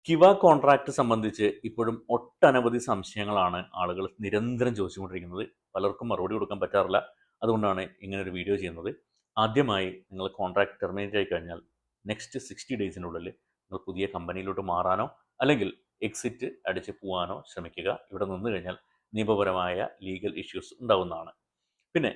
കിവ contract സംബന്ധിച്ച് ഇപ്പോഴും ഒട്ടനവധി സംശയങ്ങളാണ് ആളുകൾ നിരന്തരം ചോദിച്ചുകൊണ്ടിരിക്കുന്നത്. പലർക്കും മറുപടി കൊടുക്കാൻ പറ്റാറില്ല. അതുകൊണ്ടാണ് ഇങ്ങനൊരു വീഡിയോ ചെയ്യുന്നത്. ആദ്യമായി നിങ്ങൾ കോൺട്രാക്ട് ടെർമിനേറ്റ് ആയി കഴിഞ്ഞാൽ നെക്സ്റ്റ് 60 ഡേയ്സിനുള്ളിൽ നിങ്ങൾ പുതിയ കമ്പനിയിലോട്ട് മാറാനോ അല്ലെങ്കിൽ എക്സിറ്റ് അടിച്ച് പോകാനോ ശ്രമിക്കുക. ഇവിടെ നിന്ന് കഴിഞ്ഞാൽ നിയമപരമായ ലീഗൽ ഇഷ്യൂസ് ഉണ്ടാവുന്നതാണ്. പിന്നെ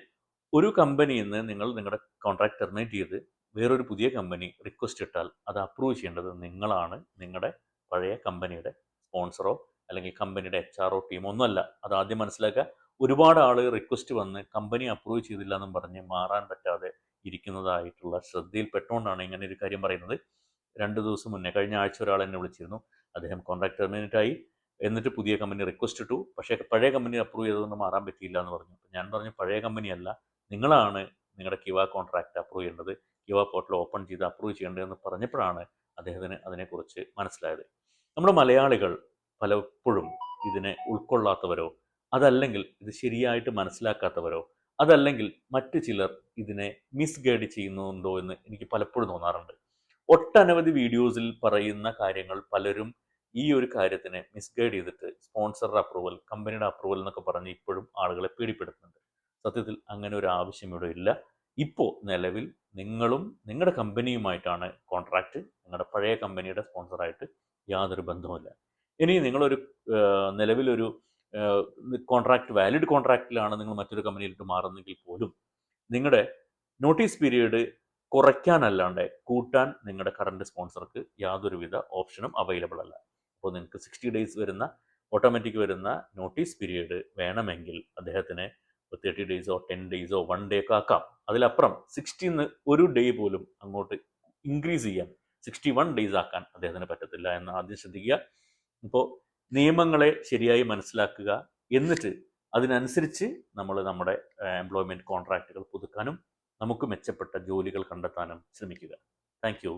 ഒരു കമ്പനിയിൽ നിന്ന് നിങ്ങൾ നിങ്ങളുടെ കോൺട്രാക്ട് ടെർമിനേറ്റ് ചെയ്ത് വേറൊരു പുതിയ കമ്പനി റിക്വസ്റ്റ് ഇട്ടാൽ അത് അപ്രൂവ് ചെയ്യേണ്ടത് നിങ്ങളാണ്. നിങ്ങളുടെ പഴയ കമ്പനിയുടെ സ്പോൺസറോ അല്ലെങ്കിൽ കമ്പനിയുടെ HR ടീമോ ഒന്നുമല്ല. അത് ആദ്യം മനസ്സിലാക്കുക. ഒരുപാട് ആൾ റിക്വസ്റ്റ് വന്ന് കമ്പനി അപ്രൂവ് ചെയ്തില്ല എന്നും പറഞ്ഞ് മാറാൻ പറ്റാതെ ഇരിക്കുന്നതായിട്ടുള്ള ശ്രദ്ധയിൽപ്പെട്ടുകൊണ്ടാണ് ഇങ്ങനെ ഒരു കാര്യം പറയുന്നത്. 2 ദിവസം മുന്നേ കഴിഞ്ഞ ആഴ്ച ഒരാൾ എന്നെ വിളിച്ചിരുന്നു. അദ്ദേഹം കോൺട്രാക്ട് ടെർമിനേറ്റ് ആയി, എന്നിട്ട് പുതിയ കമ്പനി റിക്വസ്റ്റ് ഇട്ടു. പക്ഷേ പഴയ കമ്പനി അപ്രൂവ് ചെയ്തതൊന്നും മാറാൻ പറ്റിയില്ല എന്ന് പറഞ്ഞു. ഞാൻ പറഞ്ഞു, പഴയ കമ്പനിയല്ല, നിങ്ങളാണ് നിങ്ങളുടെ കിവ കോൺട്രാക്ട് അപ്രൂവ് ചെയ്യേണ്ടത്, കിവ പോർട്ടൽ ഓപ്പൺ ചെയ്ത് അപ്രൂവ് ചെയ്യേണ്ടതെന്ന് പറഞ്ഞപ്പോഴാണ് അദ്ദേഹത്തിന് അതിനെക്കുറിച്ച് മനസ്സിലായത്. നമ്മുടെ മലയാളികൾ പലപ്പോഴും ഇതിനെ ഉൾക്കൊള്ളാത്തവരോ അതല്ലെങ്കിൽ ഇത് ശരിയായിട്ട് മനസ്സിലാക്കാത്തവരോ അതല്ലെങ്കിൽ മറ്റു ചിലർ ഇതിനെ മിസ്ഗൈഡ് ചെയ്യുന്നുണ്ടോ എന്ന് എനിക്ക് പലപ്പോഴും തോന്നാറുണ്ട്. ഒട്ടനവധി വീഡിയോസിൽ പറയുന്ന കാര്യങ്ങൾ പലരും ഈ ഒരു കാര്യത്തിനെ മിസ്ഗൈഡ് ചെയ്തിട്ട് സ്പോൺസറുടെ അപ്രൂവൽ, കമ്പനിയുടെ അപ്രൂവൽ എന്നൊക്കെ പറഞ്ഞ് ഇപ്പോഴും ആളുകളെ പേടിപ്പെടുത്തുന്നുണ്ട്. സത്യത്തിൽ അങ്ങനെ ഒരു ആവശ്യം ഇവിടെ ഇല്ല. ഇപ്പോൾ നിലവിൽ നിങ്ങളും നിങ്ങളുടെ കമ്പനിയുമായിട്ടാണ് കോൺട്രാക്റ്റ്. നിങ്ങളുടെ പഴയ കമ്പനിയുടെ സ്പോൺസറായിട്ട് യാതൊരു ബന്ധവുമില്ല. ഇനി നിങ്ങളൊരു നിലവിലൊരു കോൺട്രാക്റ്റ് വാലിഡ് കോൺട്രാക്റ്റിലാണ് നിങ്ങൾ മറ്റൊരു കമ്പനിയിലോട്ട് മാറുന്നെങ്കിൽ പോലും നിങ്ങളുടെ നോട്ടീസ് പീരീഡ് കുറയ്ക്കാനല്ലാണ്ട് കൂട്ടാൻ നിങ്ങളുടെ കറണ്ട് സ്പോൺസർക്ക് യാതൊരുവിധ ഓപ്ഷനും അവൈലബിൾ അല്ല. അപ്പോൾ നിങ്ങൾക്ക് 60 ഡേയ്സ് വരുന്ന ഓട്ടോമാറ്റിക് വരുന്ന നോട്ടീസ് പീരീഡ് വേണമെങ്കിൽ അദ്ദേഹത്തിന് 30 ഡേയ്സോ 10 ഡേയ്സോ 1 ഡേ ഒക്കെ ആക്കാം. അതിലപ്പുറം 60 ഒരു ഡേ പോലും അങ്ങോട്ട് ഇൻക്രീസ് ചെയ്യാൻ 61 ഡേയ്സ് ആക്കാൻ അദ്ദേഹത്തിന് പറ്റത്തില്ല എന്ന് ആദ്യം ശ്രദ്ധിക്കുക. ഇപ്പോൾ നിയമങ്ങളെ ശരിയായി മനസ്സിലാക്കുക, എന്നിട്ട് അതിനനുസരിച്ച് നമ്മൾ നമ്മുടെ എംപ്ലോയ്മെൻറ്റ് കോൺട്രാക്റ്റുകൾ പുതുക്കാനും നമുക്ക് മെച്ചപ്പെട്ട ജോലികൾ കണ്ടെത്താനും ശ്രമിക്കുക. Thank you.